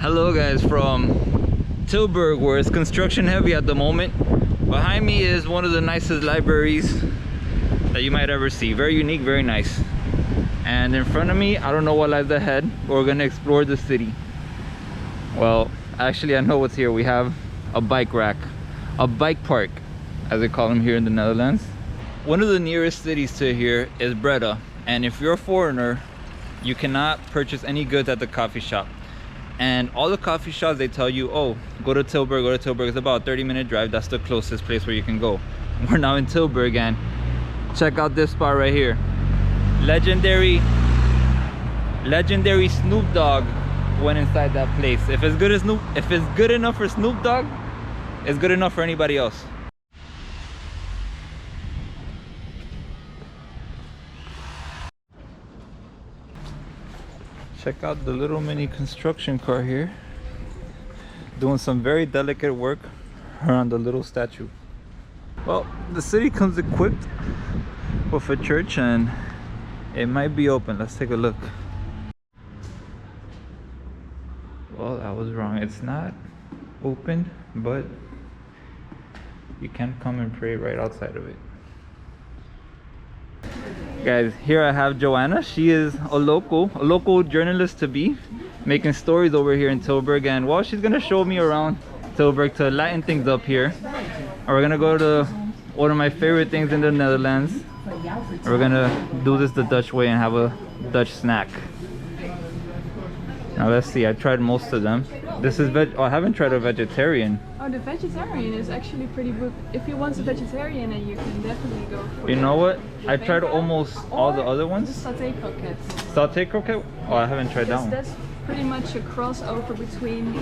Hello guys from Tilburg, where it's construction heavy at the moment. Behind me is one of the nicest libraries that you might ever see. Very unique, very nice. And in front of me, I don't know what lies ahead, but we're gonna explore the city. Well, actually I know what's here. We have a bike rack, a bike park as they call them here in the Netherlands. One of the nearest cities to here is Breda, and if you're a foreigner, you cannot purchase any goods at the coffee shop. And all the coffee shops, they tell you, oh, go to Tilburg, go to Tilburg. It's about a 30-minute drive. That's the closest place where you can go. We're now in Tilburg, and check out this spot right here. Legendary Snoop Dogg went inside that place. If it's good enough for Snoop Dogg, it's good enough for anybody else. Check out the little mini construction car here, doing some very delicate work around the little statue. Well, the city comes equipped with a church and it might be open. Let's take a look. Well, I was wrong. It's not open, but you can come and pray right outside of it. Guys, here I have Joana. She is a local journalist to be, making stories over here in Tilburg, and well, she's gonna show me around Tilburg to lighten things up here. And we're gonna go to one of my favorite things in the Netherlands. And we're gonna do this the Dutch way and have a Dutch snack. Now let's see, I tried most of them. This is I haven't tried a vegetarian. Oh, the vegetarian is actually pretty good. If you want a vegetarian, then you can definitely go for You know what? I tried almost all the other ones. The sauté croquette. Sauté croquette? Oh, I haven't tried that one. That's pretty much a crossover between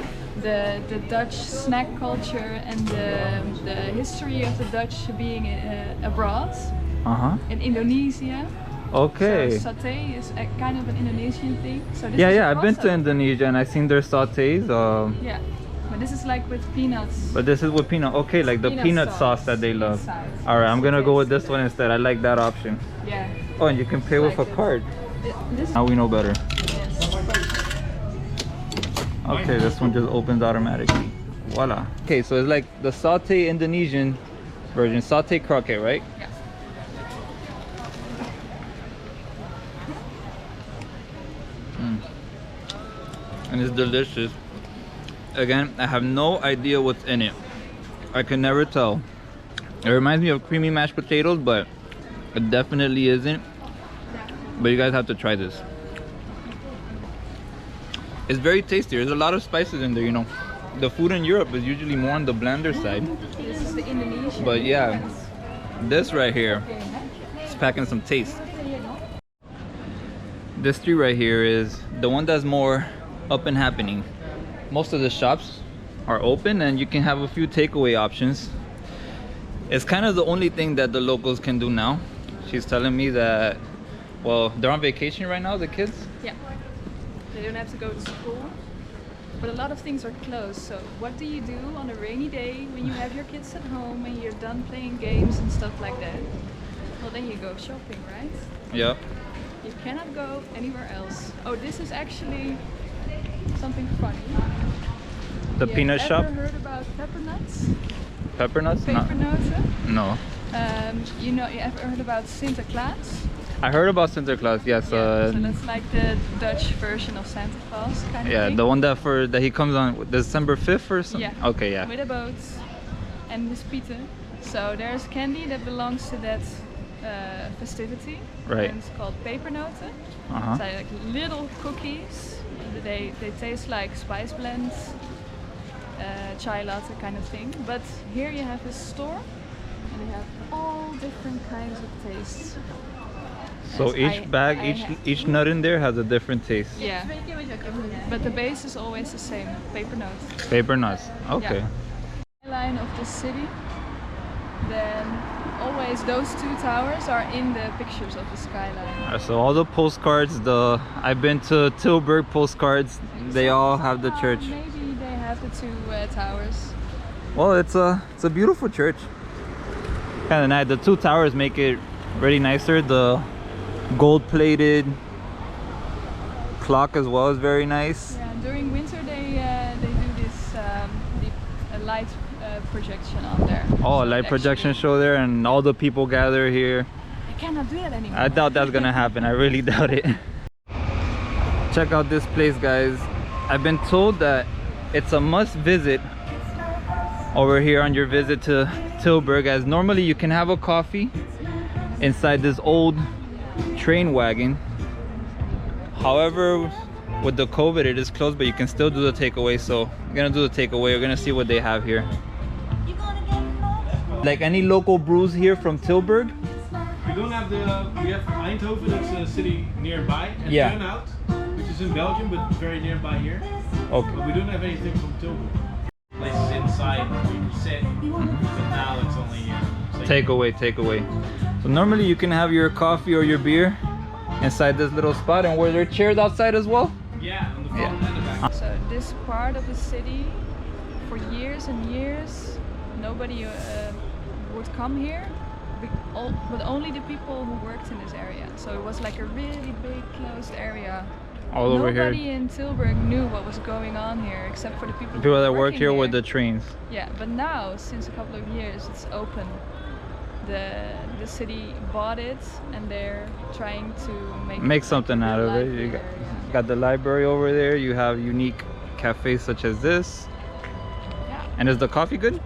the Dutch snack culture and the history of the Dutch being abroad in Indonesia. Okay. So sauté is a kind of an Indonesian thing. So this Yeah, I've been to Indonesia and I've seen their sautés. Yeah, but this is like with peanuts. But this is with peanut. Okay, like the peanut sauce that they love. All right, I'm gonna go with this one instead. I like that option. Yeah. Oh, and you can pay with a card. Now we know better. Yes. Okay, this one just opens automatically. Voila. Okay, so it's like the sauté Indonesian version, sauté croquette, right? Yeah. And it's delicious. Again, I have no idea what's in it. I can never tell. It reminds me of creamy mashed potatoes, but it definitely isn't. But you guys have to try this. It's very tasty. There's a lot of spices in there, you know. The food in Europe is usually more on the blander side. This is the Indonesian. But yeah, this right here is packing some taste. This street right here is the one that's more up and happening. Most of the shops are open and you can have a few takeaway options. It's kind of the only thing that the locals can do now. She's telling me that, well, they're on vacation right now, the kids? Yeah, they don't have to go to school, but a lot of things are closed. So what do you do on a rainy day when you have your kids at home and you're done playing games and stuff like that? Well, then you go shopping, right? Yeah. You cannot go anywhere else. Oh, this is actually something funny. The peanut shop? Have you ever heard about pepper nuts? Pepper nuts? Pepernoten? No. You ever heard about Sinterklaas? I heard about Santa Claus, yes. Yeah, so that's like the Dutch version of Santa Claus kind of Yeah, thing. the one that he comes on December 5th or something? Yeah. Okay, yeah. With a boat and his Peter. So there's candy that belongs to that festivity. Right. And it's called pepernoten. Uh-huh. So like little cookies. They taste like spice blends, chai latte kind of thing. But here you have a store and they have all different kinds of tastes. So each nut in there has a different taste. Yeah. But the base is always the same, paper nuts. Paper nuts. Okay. Yeah. Line of the city. Then always those two towers are in the pictures of the skyline. So all the postcards, I've been to Tilburg postcards, they all have the church. Maybe they have the two towers. Well, it's a beautiful church. Kind of nice. The two towers make it really nicer. The gold-plated clock as well is very nice. Yeah, during winter they do this light projection on there. Oh, So a light it projection actually- show there, and all the people gather here. You cannot do that anymore. I doubt that's gonna happen. I really doubt it. Check out this place, guys. I've been told that it's a must visit over here on your visit to Tilburg, as normally you can have a coffee inside this old train wagon. However, with the COVID it is closed, but you can still do the takeaway. So I'm gonna do the takeaway. We're gonna see what they have here. Like any local brews here from Tilburg? We don't have we have Eindhoven, it's a city nearby, and Yeah. Turnhout, which is in Belgium, but very nearby here. Okay. But we don't have anything from Tilburg. Places inside where you can sit, but now it's only Takeaway. So normally you can have your coffee or your beer inside this little spot, and were there chairs outside as well? Yeah, on the front and the back. So this part of the city, for years and years, nobody would come here, but only the people who worked in this area. So it was like a really big closed area. All over Nobody here. in Tilburg knew what was going on here, except for the people, The people who that were work working here with the trains. Yeah, but now, since a couple of years, it's open. The city bought it, and they're trying to Make something out of it. You got the library over there. You have unique cafes such as this. Yeah, And is the coffee good?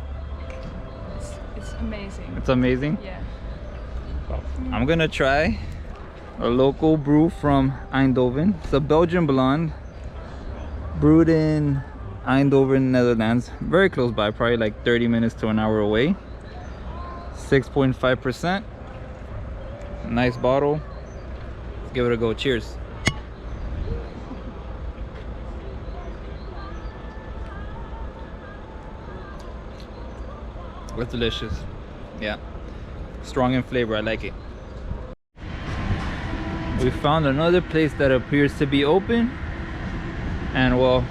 it's amazing. It's amazing. Yeah. I'm gonna try a local brew from Eindhoven. It's a Belgian blonde, brewed in Eindhoven, Netherlands. Very close by, probably like 30 minutes to an hour away. 6.5%. Nice bottle. Let's give it a go. Cheers. It's delicious. Yeah. Strong in flavor. I like it. We found another place that appears to be open, and well,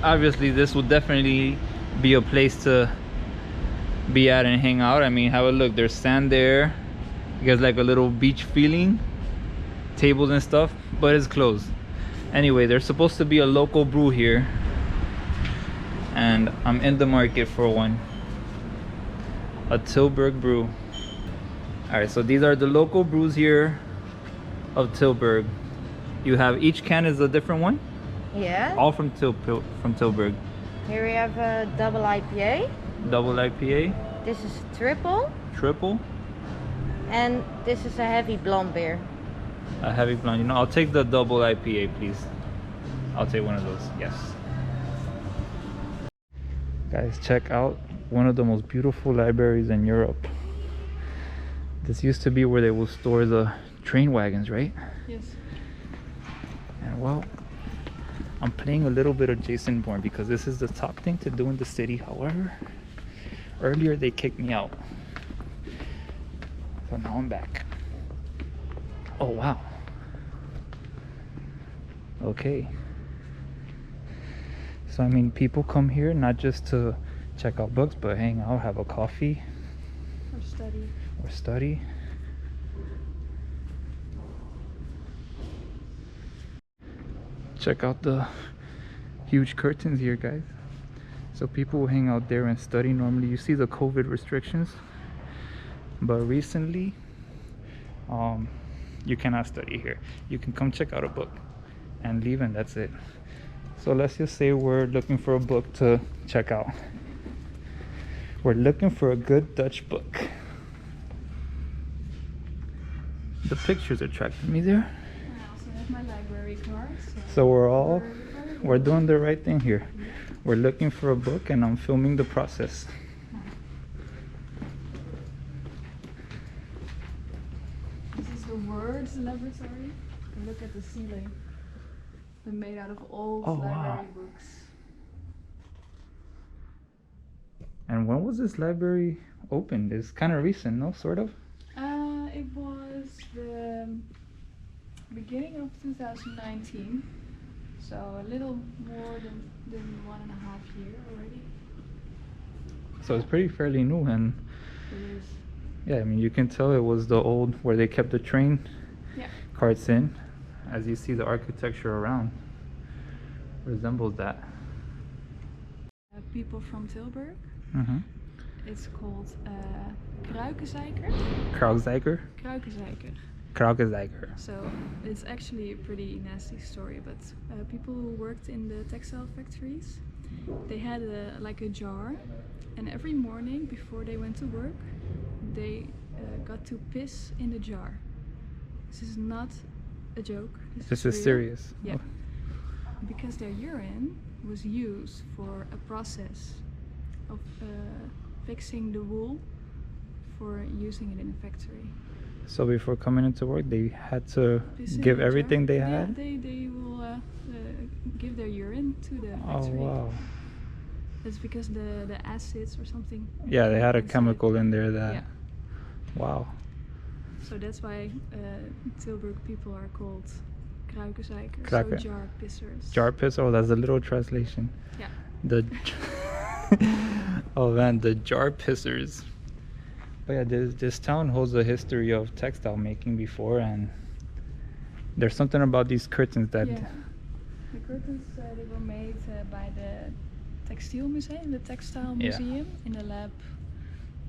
obviously this will definitely be a place to be at and hang out. I mean, have a look. There's sand there. You guys like a little beach feeling, tables and stuff, but it's closed. Anyway, there's supposed to be a local brew here, and I'm in the market for one. A Tilburg brew. All right, so these are the local brews here of Tilburg. You have each can is a different one, Yeah. all from Tilburg. Here we have a double IPA. Double IPA, This is triple. triple, And this is a heavy blonde beer. a heavy blonde. You know, I'll take the double IPA, please. I'll take one of those. Yes. Guys, check out one of the most beautiful libraries in Europe. This used to be where they will store the train wagons, right? Yes. And well, I'm playing a little bit of Jason Bourne because this is the top thing to do in the city. However, earlier they kicked me out, so now I'm back. Oh wow. Okay. So I mean, people come here not just to check out books, but hang out, have a coffee, Or study. or study. Check out the huge curtains here, guys. So people will hang out there and study. Normally you see the COVID restrictions, but recently you cannot study here. You can come check out a book and leave, and that's it. So let's just say we're looking for a book to check out. We're looking for a good Dutch book. The pictures attracted me there. I also have my library card. So we're doing the right thing here. We're looking for a book, and I'm filming the process. This is the Words Laboratory. And look at the ceiling. They're made out of old Oh, library wow. books. And when was this library opened? It's kind of recent, no? Sort of? It was the beginning of 2019. So a little more than 1.5 years already. So it's pretty fairly new, and It is. yeah, I mean, you can tell it was the old where they kept the train Yeah. carts in, as you see the architecture around. resembles that. People from Tilburg. Mm-hmm. It's called kruikenzeiker. Kraukzeiker? Kruikenzeiker. Kraukzeiker. So it's actually a pretty nasty story, but people who worked in the textile factories, they had like a jar, and every morning before they went to work, they got to piss in the jar. This is not a joke. This is real. serious. Yeah. Because their urine was used for a process of fixing the wool for using it in a factory. So before coming into work, they had to Piss in give the everything jar. they had? Yeah, they will give their urine to the Oh, factory. wow. It's because the acids or something. Yeah, they had a inside. chemical in there that... Yeah. Wow. So that's why Tilburg people are called kruikenzeiker, so Kruiken. jar pissers. Jar piss? Oh, that's a little translation. Yeah. The... oh man, the jar pissers. But yeah, this town holds a history of textile making before, and there's something about these curtains that... Yeah. The curtains they were made by the Textile Museum, the Textile Yeah. Museum, in the lab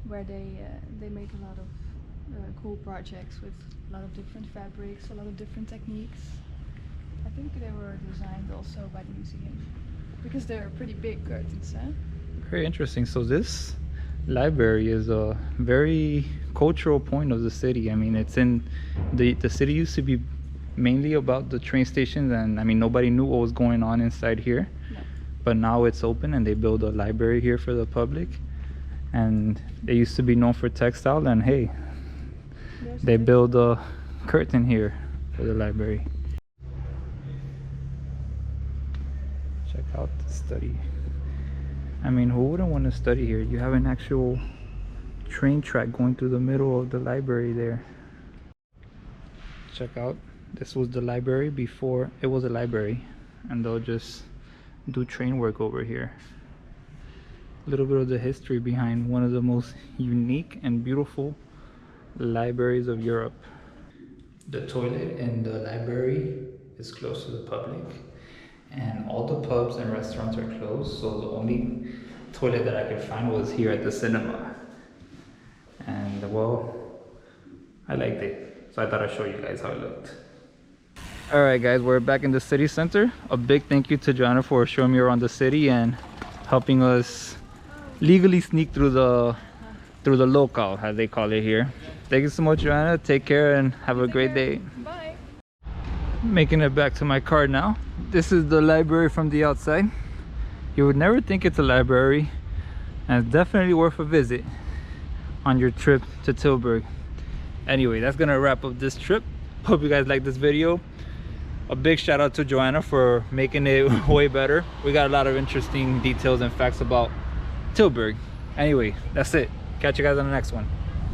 where they make a lot of cool projects with a lot of different fabrics, a lot of different techniques. I think they were designed also by the museum because they're pretty big curtains, huh? Very interesting. So this library is a very cultural point of the city. I mean, it's in the city used to be mainly about the train stations, and I mean nobody knew what was going on inside here. No. But now it's open and they build a library here for the public, and they used to be known for textile, and hey, There's they a build a curtain here for the library. Check out the study. I mean, who wouldn't want to study here? You have an actual train track going through the middle of the library there. Check out, this was the library before it was a library, and they'll just do train work over here. A little bit of the history behind one of the most unique and beautiful libraries of Europe. The toilet in the library is closed to the public, and all the pubs and restaurants are closed, so the only toilet that I could find was here at the cinema. And well, I liked it, so I thought I'd show you guys how it looked. Alright guys, we're back in the city center. A big thank you to Joana for showing me around the city and helping us legally sneak through the lochal, as they call it here. Thank you so much, Joana. Take care and have a great day. Bye. Making it back to my car now. This is the library from the outside. You would never think it's a library, and it's definitely worth a visit on your trip to Tilburg. Anyway, that's gonna wrap up this trip. Hope you guys liked this video. A big shout out to Joana for making it way better. We got a lot of interesting details and facts about Tilburg. Anyway, that's it. Catch you guys on the next one.